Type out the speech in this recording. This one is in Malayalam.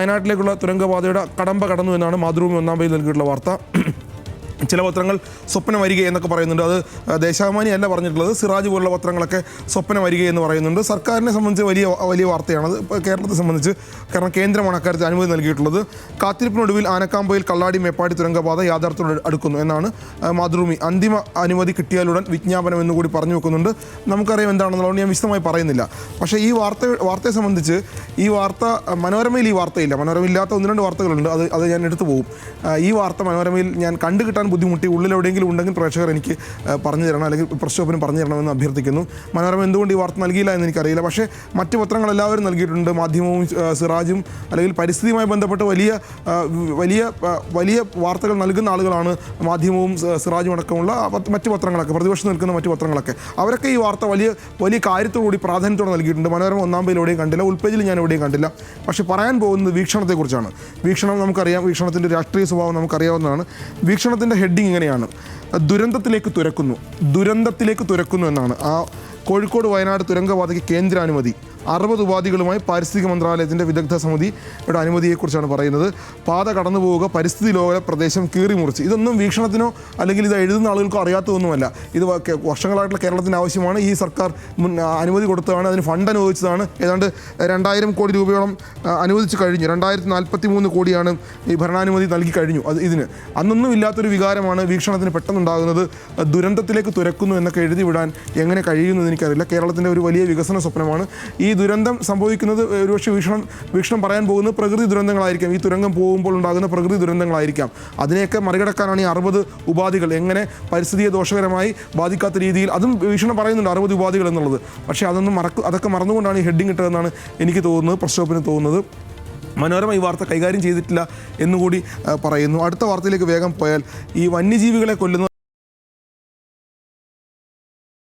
വയനാട്ടിലേക്കുള്ള തുരങ്കപാതയുടെ കടമ്പ കടന്നു എന്നാണ് മാതൃഭൂമി ഒന്നാം പേജിൽ നൽകിയിട്ടുള്ള വാർത്ത. ചില പത്രങ്ങൾ സ്വപ്നം വരിക എന്നൊക്കെ പറയുന്നുണ്ട്. അത് ദേശാഭിമാനി അല്ല പറഞ്ഞിട്ടുള്ളത്, സിറാജ് പോലുള്ള പത്രങ്ങളൊക്കെ സ്വപ്നം വരിക എന്ന് പറയുന്നുണ്ട്. സർക്കാരിനെ സംബന്ധിച്ച് വലിയ വാർത്തയാണത്. ഇപ്പോൾ കേരളത്തെ സംബന്ധിച്ച്, കാരണം കേന്ദ്രമാണ് അക്കാര്യത്തിൽ അനുമതി നൽകിയിട്ടുള്ളത്. കാത്തിരിപ്പിനൊടുവിൽ ആനക്കാമ്പയിൽ കള്ളാടി മേപ്പാടി തുരങ്കപാത യാഥാർത്ഥ്യത്തോട് അടുക്കുന്നു എന്നാണ് മാതൃഭൂമി. അന്തിമ അനുമതി കിട്ടിയാലുടൻ വിജ്ഞാപനം എന്നുകൂടി പറഞ്ഞു വെക്കുന്നുണ്ട്. നമുക്കറിയാം എന്താണെന്നുള്ളത് ഞാൻ വിശദമായി പറയുന്നില്ല. പക്ഷേ ഈ വാർത്തയെ സംബന്ധിച്ച് ഈ വാർത്ത മനോരമയിൽ ഈ വാർത്തയില്ല. മനോരമയില്ലാത്ത ഒന്ന് രണ്ട് വാർത്തകളുണ്ട്, അത് ഞാൻ എടുത്തു പോകും. ഈ വാർത്ത മനോരമയിൽ ഞാൻ കണ്ടുകിട്ടാൻ ബുദ്ധിമുട്ടി. ഉള്ളിൽ എവിടെയെങ്കിലും ഉണ്ടെങ്കിൽ പ്രേക്ഷകർ എനിക്ക് പറഞ്ഞു തരണം, അല്ലെങ്കിൽ പ്രക്ഷോഭനം പറഞ്ഞു തരണമെന്ന് അഭ്യർത്ഥിക്കുന്നു. മനോരമ എന്തുകൊണ്ട് ഈ വാർത്ത നൽകിയില്ല എന്ന് എനിക്കറിയില്ല. പക്ഷേ മറ്റ് പത്രങ്ങൾ എല്ലാവരും നൽകിയിട്ടുണ്ട്. മാധ്യമവും സിറാജും അല്ലെങ്കിൽ പരിസ്ഥിതിയുമായി ബന്ധപ്പെട്ട് വലിയ വാർത്തകൾ നൽകുന്ന ആളുകളാണ് മാധ്യമവും സിറാജും അടക്കമുള്ള മറ്റ് പത്രങ്ങളൊക്കെ, പ്രതിപക്ഷം നിൽക്കുന്ന മറ്റ് പത്രങ്ങളൊക്കെ. അവരൊക്കെ ഈ വാർത്ത വലിയ കാര്യത്തോടുകൂടി പ്രാധാന്യത്തോടെ നൽകിയിട്ടുണ്ട്. മനോരമ ഒന്നാം പേജിൽ എവിടെയും കണ്ടില്ല, ഉൾപേജിൽ ഞാൻ എവിടെയും കണ്ടില്ല. പക്ഷേ പറയാൻ പോകുന്നത് വീക്ഷണത്തെക്കുറിച്ചാണ്. വീക്ഷണം നമുക്കറിയാം, വീക്ഷണത്തിൻ്റെ രാഷ്ട്രീയ സ്വഭാവം നമുക്കറിയാവുന്നതാണ്. വീക്ഷണത്തിൻ്റെ ഹെഡിങ് ഇങ്ങനെയാണ്: ദുരന്തത്തിലേക്ക് തുരക്കുന്നു എന്നാണ്. കോഴിക്കോട് വയനാട് തുരങ്കപാതയ്ക്ക് കേന്ദ്രാനുമതി. 60 ഉപാധികളുമായി പാരിസ്ഥിതിക മന്ത്രാലയത്തിൻ്റെ വിദഗ്ധ സമിതിയുടെ അനുമതിയെക്കുറിച്ചാണ് പറയുന്നത്. പാത കടന്നു പോവുക, പരിസ്ഥിതി ലോക പ്രദേശം കീറി മുറിച്ച്. ഇതൊന്നും വീക്ഷണത്തിനോ അല്ലെങ്കിൽ ഇത് എഴുതുന്ന ആളുകൾക്കോ അറിയാത്തതൊന്നുമല്ല. ഇത് വർഷങ്ങളായിട്ടുള്ള കേരളത്തിൻ്റെ ആവശ്യമാണ്. ഈ സർക്കാർ അനുമതി കൊടുത്തതാണ്, അതിന് ഫണ്ട് അനുവദിച്ചതാണ്. ഏതാണ്ട് 2000 കോടി രൂപയോളം അനുവദിച്ചു കഴിഞ്ഞു. 2043 കോടിയാണ് ഈ ഭരണാനുമതി നൽകി കഴിഞ്ഞു. ഇതിന് അന്നൊന്നും ഇല്ലാത്തൊരു വികാരമാണ് വീക്ഷണത്തിന് പെട്ടെന്നുണ്ടാകുന്നത്. ദുരന്തത്തിലേക്ക് തുരക്കുന്നു എന്നൊക്കെ എഴുതി വിടാൻ എങ്ങനെ കഴിയുമെന്ന് എനിക്കറിയില്ല. കേരളത്തിൻ്റെ ഒരു വലിയ വികസന സ്വപ്നമാണ്. ഈ ദുരന്തം സംഭവിക്കുന്നത് ഒരുപക്ഷെ വീക്ഷണം പറയാൻ പോകുന്നത് പ്രകൃതി ദുരന്തങ്ങളായിരിക്കാം. ഈ തുരങ്കം പോകുമ്പോൾ ഉണ്ടാകുന്ന പ്രകൃതി ദുരന്തങ്ങളായിരിക്കാം. അതിനെയൊക്കെ മറികടക്കാനാണ് ഈ 60 ഉപാധികൾ എങ്ങനെ പരിസ്ഥിതിയെ ദോഷകരമായി ബാധിക്കാത്ത രീതിയിൽ, അതും വീക്ഷണം പറയുന്നുണ്ട് 60 ഉപാധികൾ എന്നുള്ളത്. പക്ഷേ അതൊക്കെ മറന്നുകൊണ്ടാണ് ഈ ഹെഡിങ് ഇട്ടതെന്നാണ് എനിക്ക് തോന്നുന്നത്, പ്രക്ഷോഭത്തിന് തോന്നുന്നത്. മനോരമ ഈ വാർത്ത കൈകാര്യം ചെയ്തിട്ടില്ല എന്നുകൂടി പറയുന്നു. അടുത്ത വാർത്തയിലേക്ക് വേഗം പോയാൽ, ഈ വന്യജീവികളെ കൊല്ലുന്ന